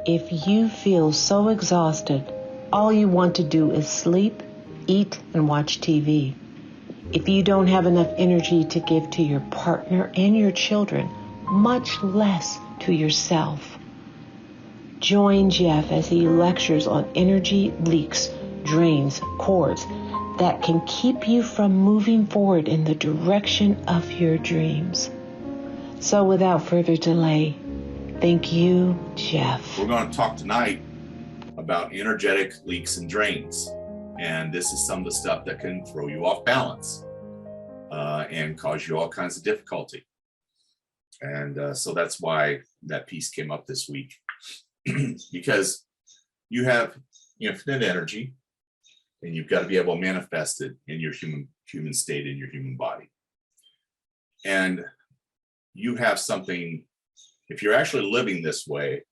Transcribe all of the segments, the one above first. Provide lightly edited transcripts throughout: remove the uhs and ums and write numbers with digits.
If you feel so exhausted, all you want to do is sleep, eat, and watch TV. If you don't have enough energy to give to your partner and your children, much less to yourself, join Jeff as he lectures on energy leaks, drains, cords that can keep you from moving forward in the direction of your dreams. So without further delay, thank you, Jeff. We're going to talk tonight about energetic leaks and drains. And this is some of the stuff that can throw you off balance and cause you all kinds of difficulty. And so that's why that piece came up this week. Because you have infinite energy and you've got to be able to manifest it in your human state, in your human body. And you have something, if you're actually living this way,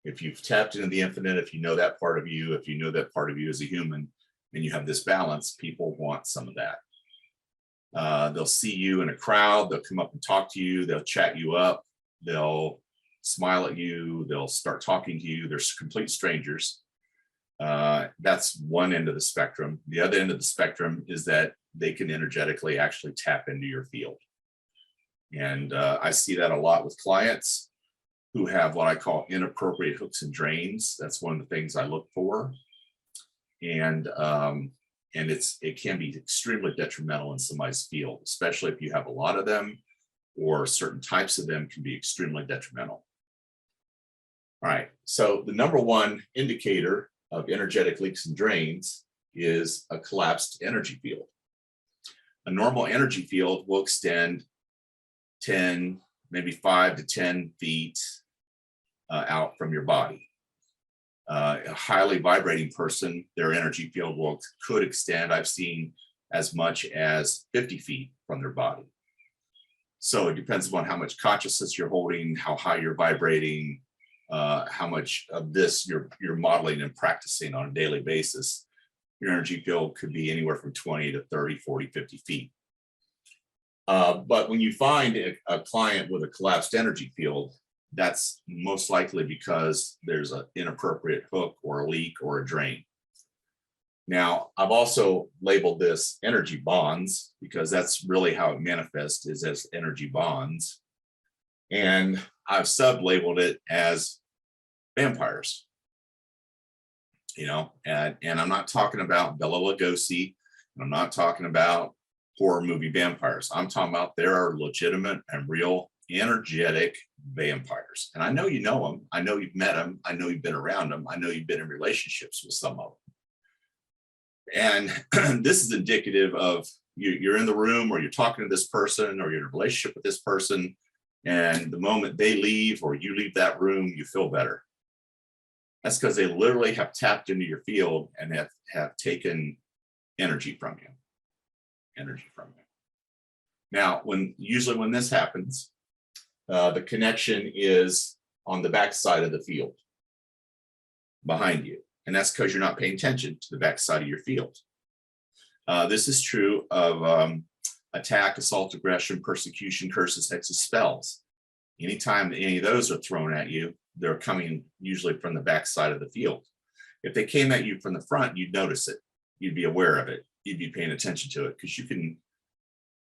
if you've tapped into the infinite, if you know that part of you, if you know that part of you as a human, and you have this balance, people want some of that. They'll see you in a crowd, they'll come up and talk to you, they'll chat you up, they'll smile at you, they'll start talking to you. They're complete strangers. That's one end of the spectrum. The other end of the spectrum is that they can energetically actually tap into your field. And I see that a lot with clients who have what I call inappropriate hooks and drains. That's one of the things I look for. And it can be extremely detrimental in somebody's field, especially if you have a lot of them, or certain types of them can be extremely detrimental. All right, so the number one indicator of energetic leaks and drains is a collapsed energy field. A normal energy field will extend 10, maybe 5 to 10 feet out from your body. A highly vibrating person, their energy field could extend, I've seen, as much as 50 feet from their body. So it depends upon how much consciousness you're holding, how high you're vibrating, how much of this you're modeling and practicing on a daily basis. Your energy field could be anywhere from 20 to 30, 40, 50 feet. But when you find a client with a collapsed energy field, that's most likely because there's an inappropriate hook or a leak or a drain. Now, I've also labeled this energy bonds because that's really how it manifests, is as energy bonds. And I've sub-labeled it as vampires. And I'm not talking about Bela Lugosi, and I'm not talking about horror movie vampires. I'm talking about there are legitimate and real energetic vampires. And I know you know them. I know you've met them. I know you've been around them. I know you've been in relationships with some of them. And this is indicative of you're in the room, or you're talking to this person, or you're in a relationship with this person, and the moment they leave or you leave that room, you feel better. That's because they literally have tapped into your field and have taken energy from you. Now, usually when this happens, the connection is on the back side of the field behind you. And that's because you're not paying attention to the back side of your field. This is true of attack, assault, aggression, persecution, curses, hexes, spells. Anytime that any of those are thrown at you, they're coming usually from the back side of the field. If they came at you from the front, you'd notice it. You'd be aware of it. You'd be paying attention to it, because you can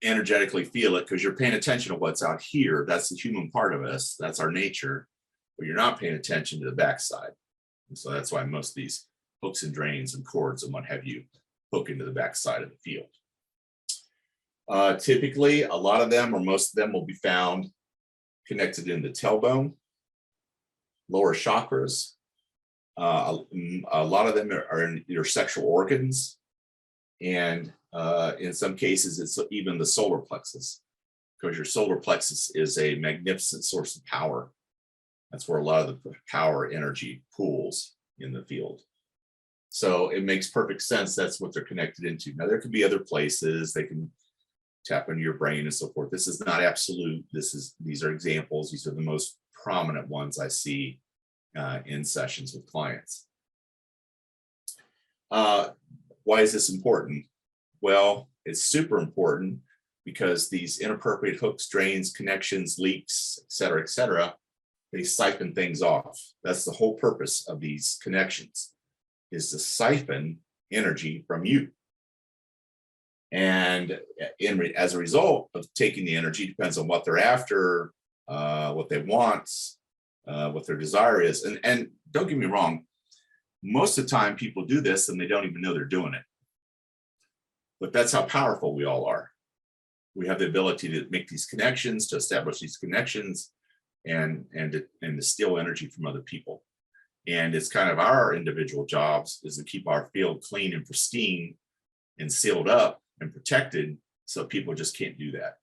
energetically feel it because you're paying attention to what's out here. That's the human part of us. That's our nature. But you're not paying attention to the backside. And so that's why most of these hooks and drains and cords and what have you hook into the backside of the field. Typically, a lot of them, or most of them, will be found connected in the tailbone, lower chakras. A lot of them are in your sexual organs. And in some cases, it's even the solar plexus, because your solar plexus is a magnificent source of power. That's where a lot of the power energy pools in the field. So it makes perfect sense. That's what they're connected into. Now, there could be other places. They can tap into your brain and so forth. This is not absolute. These are examples. These are the most prominent ones I see in sessions with clients. Why is this important? Well, it's super important because these inappropriate hooks, drains, connections, leaks, et cetera, they siphon things off. That's the whole purpose of these connections, is to siphon energy from you. And as a result of taking the energy, depends on what they're after, what they want, what their desire is. And don't get me wrong, most of the time people do this and they don't even know they're doing it. But that's how powerful we all are. We have the ability to make these connections, to establish these connections, and to steal energy from other people. And it's kind of our individual jobs is to keep our field clean and pristine and sealed up and protected, so people just can't do that.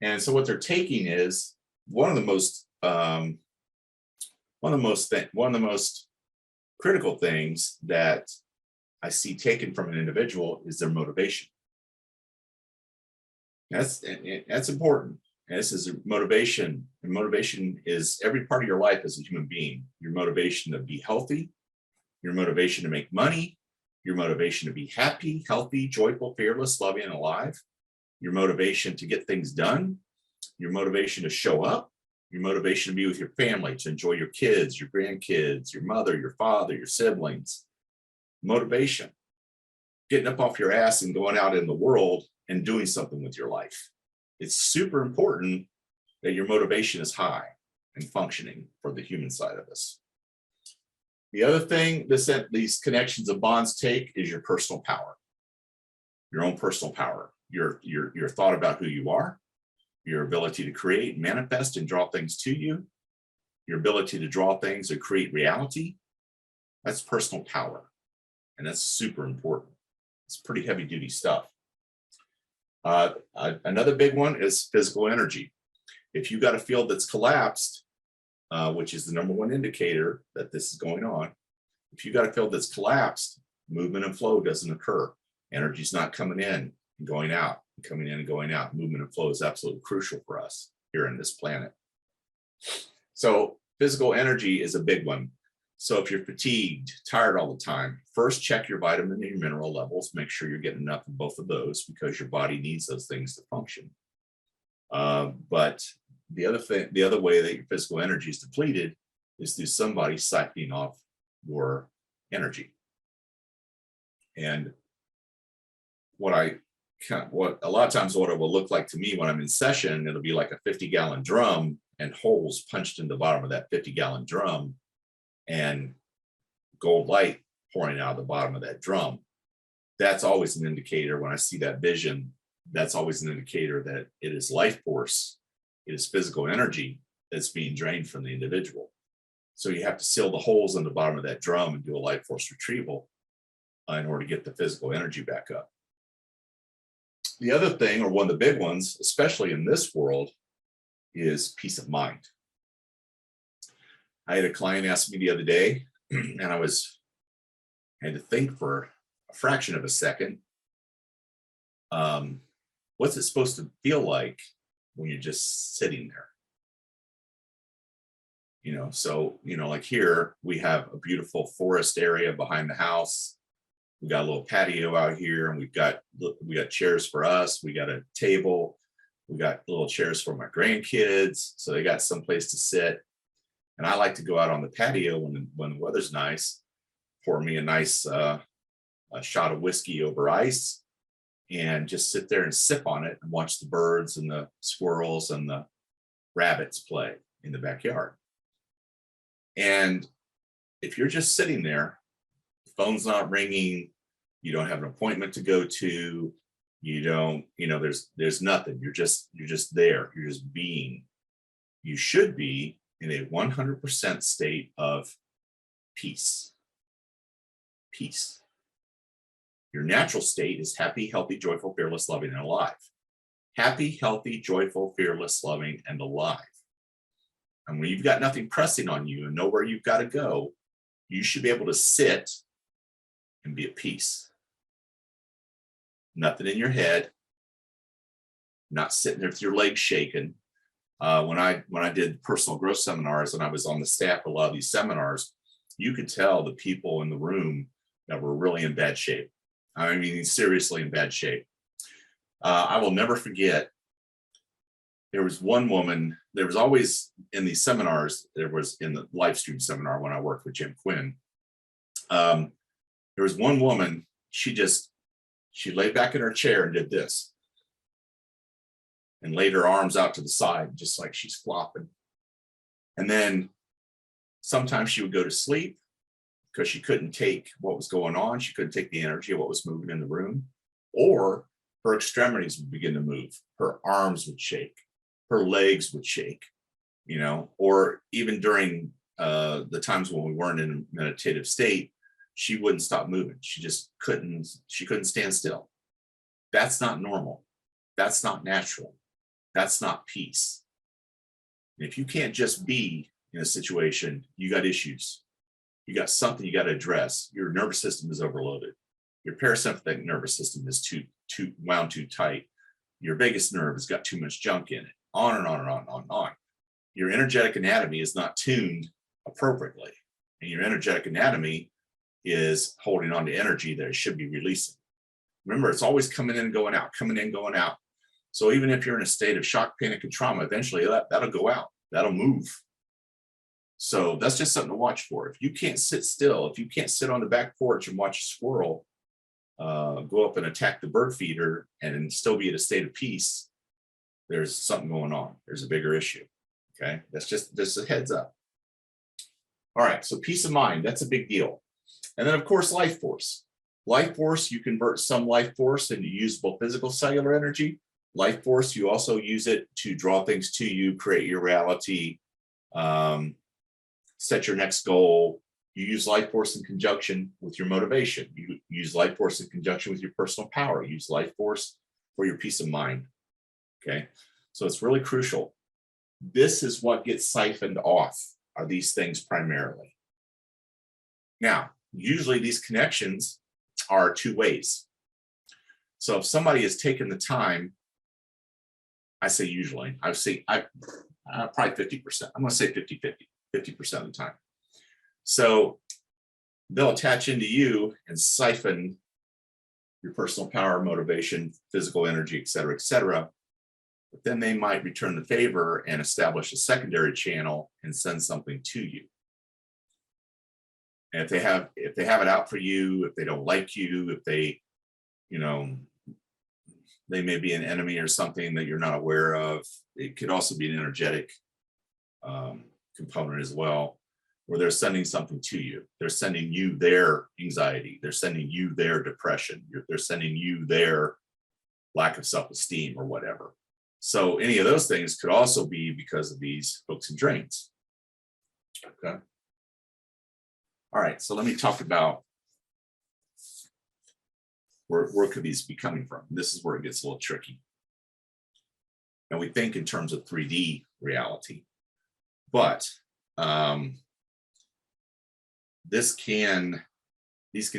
And so what they're taking is one of the most critical things that I see taken from an individual is their motivation. That's important. And this is motivation. And motivation is every part of your life as a human being. Your motivation to be healthy, your motivation to make money, your motivation to be happy, healthy, joyful, fearless, loving, and alive, your motivation to get things done, your motivation to show up, your motivation to be with your family, to enjoy your kids, your grandkids, your mother, your father, your siblings. Motivation, getting up off your ass and going out in the world and doing something with your life. It's super important that your motivation is high and functioning for the human side of us. The other thing these connections and bonds take is your personal power, your own personal power, your thought about who you are, your ability to create, manifest, and draw things to you, your ability to draw things and create reality. That's personal power, and that's super important. It's pretty heavy duty stuff. Another big one is physical energy. If you got a field that's collapsed, which is the number one indicator that this is going on, if you got a field that's collapsed, movement and flow doesn't occur. Energy's not coming in and going out, and coming in and going out. Movement and flow is absolutely crucial for us here on this planet. So physical energy is a big one. So if you're fatigued, tired all the time, first check your vitamin and your mineral levels. Make sure you're getting enough of both of those, because your body needs those things to function. But the other way that your physical energy is depleted is through somebody siphoning off your energy. And what a lot of times what it will look like to me when I'm in session, it'll be like a 50-gallon drum and holes punched in the bottom of that 50-gallon drum, and gold light pouring out of the bottom of that drum. That's always an indicator. When I see that vision, that's always an indicator that it is life force, it is physical energy that's being drained from the individual. So you have to seal the holes in the bottom of that drum and do a life force retrieval in order to get the physical energy back up. The other thing, or one of the big ones, especially in this world, is peace of mind. I had a client ask me the other day, and I had to think for a fraction of a second. What's it supposed to feel like when you're just sitting there? So, like here, we have a beautiful forest area behind the house. We got a little patio out here, and we got chairs for us. We got a table. We got little chairs for my grandkids, so they got someplace to sit. And I like to go out on the patio when the weather's nice, pour me a nice a shot of whiskey over ice, and just sit there and sip on it and watch the birds and the squirrels and the rabbits play in the backyard. And if you're just sitting there, the phone's not ringing, you don't have an appointment to go to, you don't, there's nothing. You're just there. You're just being. You should be in a 100% state of peace. Peace. Your natural state is happy, healthy, joyful, fearless, loving, and alive. Happy, healthy, joyful, fearless, loving, and alive. And when you've got nothing pressing on you and know where you've got to go, you should be able to sit and be at peace. Nothing in your head, not sitting there with your legs shaking. When I did personal growth seminars and I was on the staff of a lot of these seminars, you could tell the people in the room that were really in bad shape. I mean, seriously in bad shape. I will never forget there was one woman, there was always in these seminars, there was in the live stream seminar when I worked with Jim Quinn, there was one woman, she laid back in her chair and did this and laid her arms out to the side, just like she's flopping. And then sometimes she would go to sleep because she couldn't take what was going on. She couldn't take the energy of what was moving in the room, or her extremities would begin to move. Her arms would shake, her legs would shake, or even during the times when we weren't in a meditative state, she wouldn't stop moving. She couldn't stand still. That's not normal. That's not natural. That's not peace. And if you can't just be in a situation, you got issues. You got something you got to address. Your nervous system is overloaded. Your parasympathetic nervous system is too wound too tight. Your vagus nerve has got too much junk in it. On and on and on and on and on. Your energetic anatomy is not tuned appropriately. And your energetic anatomy is holding on to energy that it should be releasing. Remember, it's always coming in and going out, coming in, going out. So even if you're in a state of shock, panic, and trauma, eventually that'll go out. That'll move. So that's just something to watch for. If you can't sit still, if you can't sit on the back porch and watch a squirrel go up and attack the bird feeder and still be at a state of peace, there's something going on. There's a bigger issue. Okay, that's just a heads up. All right, so peace of mind, that's a big deal. And then of course, life force. Life force, you convert some life force into usable physical cellular energy. Life force, you also use it to draw things to you, create your reality, set your next goal. You use life force in conjunction with your motivation. You use life force in conjunction with your personal power. You use life force for your peace of mind. Okay, so it's really crucial. This is what gets siphoned off, are these things primarily. Now, usually these connections are two ways. So if somebody has taken the time, I say usually, probably 50%. I'm going to say 50-50, 50% of the time. So they'll attach into you and siphon your personal power, motivation, physical energy, et cetera, but then they might return the favor and establish a secondary channel and send something to you. And if they have it out for you, if they don't like you, if they, they may be an enemy or something that you're not aware of. It could also be an energetic component as well, where they're sending something to you. They're sending you their anxiety. They're sending you their depression. They're sending you their lack of self-esteem or whatever. So any of those things could also be because of these hooks and drains. Okay. All right, so let me talk about where could these be coming from. This is where it gets a little tricky. And we think in terms of 3D reality, but these can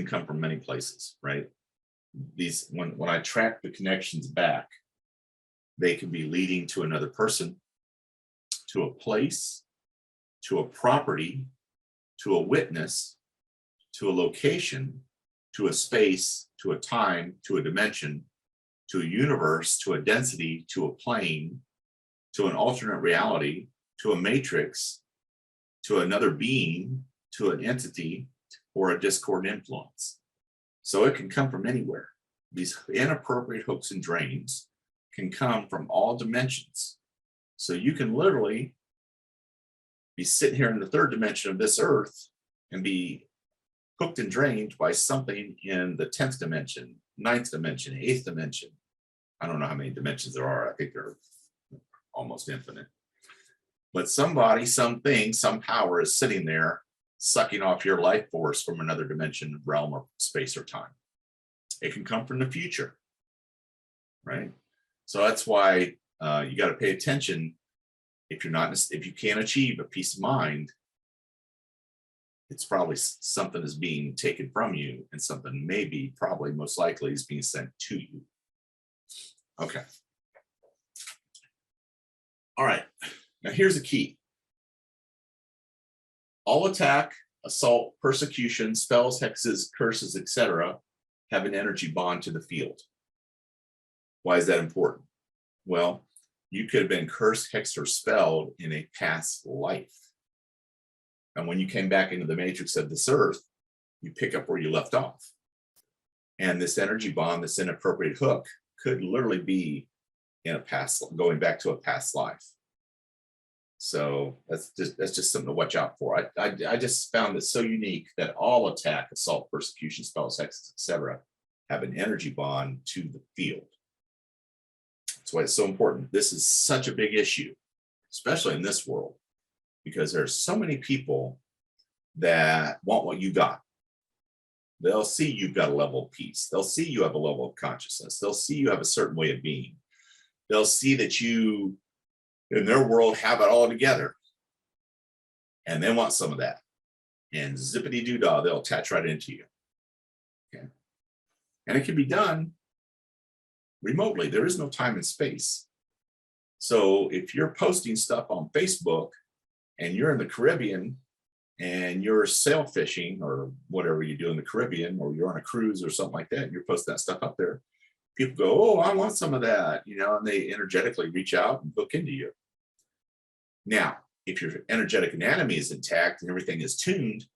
come from many places, right? These, when I track the connections back, they can be leading to another person, to a place, to a property, to a witness, to a location, to a space, to a time, to a dimension, to a universe, to a density, to a plane, to an alternate reality, to a matrix, to another being, to an entity, or a discordant influence. So it can come from anywhere. These inappropriate hooks and drains can come from all dimensions. So you can literally be sitting here in the third dimension of this earth and be hooked and drained by something in the 10th dimension, 9th dimension, 8th dimension. I don't know how many dimensions there are. I think they're almost infinite. But somebody, something, some power is sitting there sucking off your life force from another dimension, realm, or space or time. It can come from the future, right? So that's why you got to pay attention. If you can't achieve a peace of mind, it's probably something is being taken from you, and something maybe, probably, most likely is being sent to you. Okay. All right. Now here's the key. All attack, assault, persecution, spells, hexes, curses, etc. have an energy bond to the field. Why is that important? Well, You could have been cursed, hexed, or spelled in a past life. And when you came back into the matrix of this earth, you pick up where you left off. And this energy bond, this inappropriate hook, could literally be in a past, going back to a past life. So that's just something to watch out for. I just found it so unique that all attack, assault, persecution, spells, hexes, etc., have an energy bond to the field. That's why it's so important. This is such a big issue, especially in this world, because there's so many people that want what you got. They'll see you've got a level of peace. They'll see you have a level of consciousness. They'll see you have a certain way of being. They'll see that you, in their world, have it all together. And they want some of that. And zippity-doo-dah, they'll attach right into you. Okay. And it can be done remotely. There is no time and space. So if you're posting stuff on Facebook and you're in the Caribbean and you're sail fishing or whatever you do in the Caribbean, or you're on a cruise or something like that, and you're posting that stuff up there, people go, oh, I want some of that, and they energetically reach out and book into you. Now, if your energetic anatomy is intact and everything is tuned,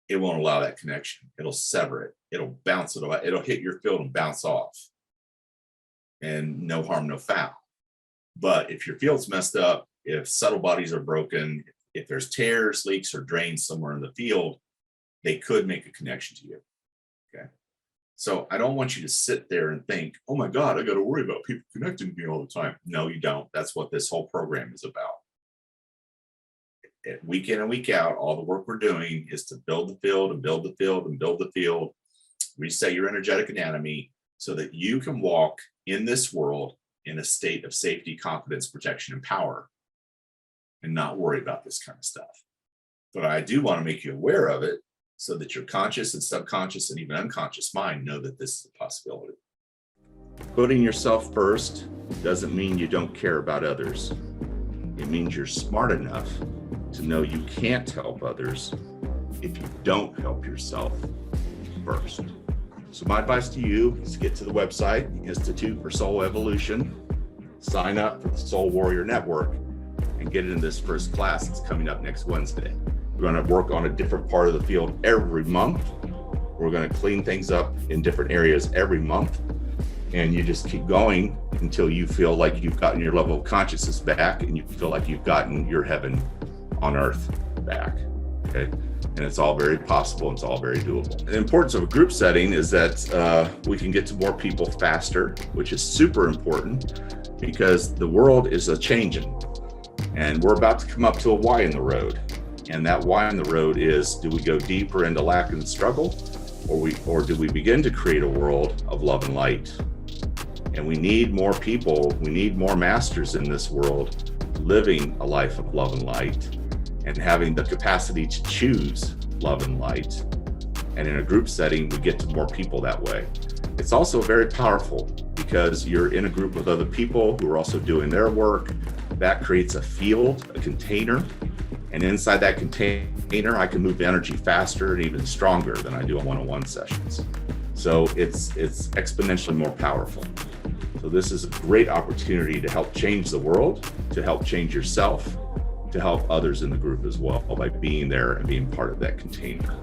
it won't allow that connection. It'll sever it. It'll bounce it away. It'll hit your field and bounce off. And no harm, no foul. But if your field's messed up, if subtle bodies are broken, if there's tears, leaks, or drains somewhere in the field, they could make a connection to you. Okay. So I don't want you to sit there and think, oh my God, I got to worry about people connecting to me all the time. No, you don't. That's what this whole program is about. Week in and week out, all the work we're doing is to build the field and build the field and build the field, reset your energetic anatomy so that you can walk in this world in a state of safety, confidence, protection, and power, and not worry about this kind of stuff. But I do want to make you aware of it so that your conscious and subconscious and even unconscious mind know that this is a possibility. Putting yourself first doesn't mean you don't care about others. It means you're smart enough to know you can't help others if you don't help yourself first. So my advice to you is to get to the website, the Institute for Soul Evolution, sign up for the Soul Warrior Network, and get into this first class that's coming up next Wednesday. We're going to work on a different part of the field every month. We're going to clean things up in different areas every month. And you just keep going until you feel like you've gotten your level of consciousness back and you feel like you've gotten your heaven on earth back. Okay. And it's all very possible. It's all very doable. The importance of a group setting is that we can get to more people faster, which is super important because the world is a changing. And we're about to come up to a Y in the road. And that Y in the road is, do we go deeper into lack and struggle, or do we begin to create a world of love and light? And we need more people, we need more masters in this world living a life of love and light and having the capacity to choose love and light. And in a group setting, we get to more people that way. It's also very powerful because you're in a group with other people who are also doing their work. That creates a field, a container. And inside that container, I can move energy faster and even stronger than I do on one-on-one sessions. So it's exponentially more powerful. So this is a great opportunity to help change the world, to help change yourself, to help others in the group as well by being there and being part of that container.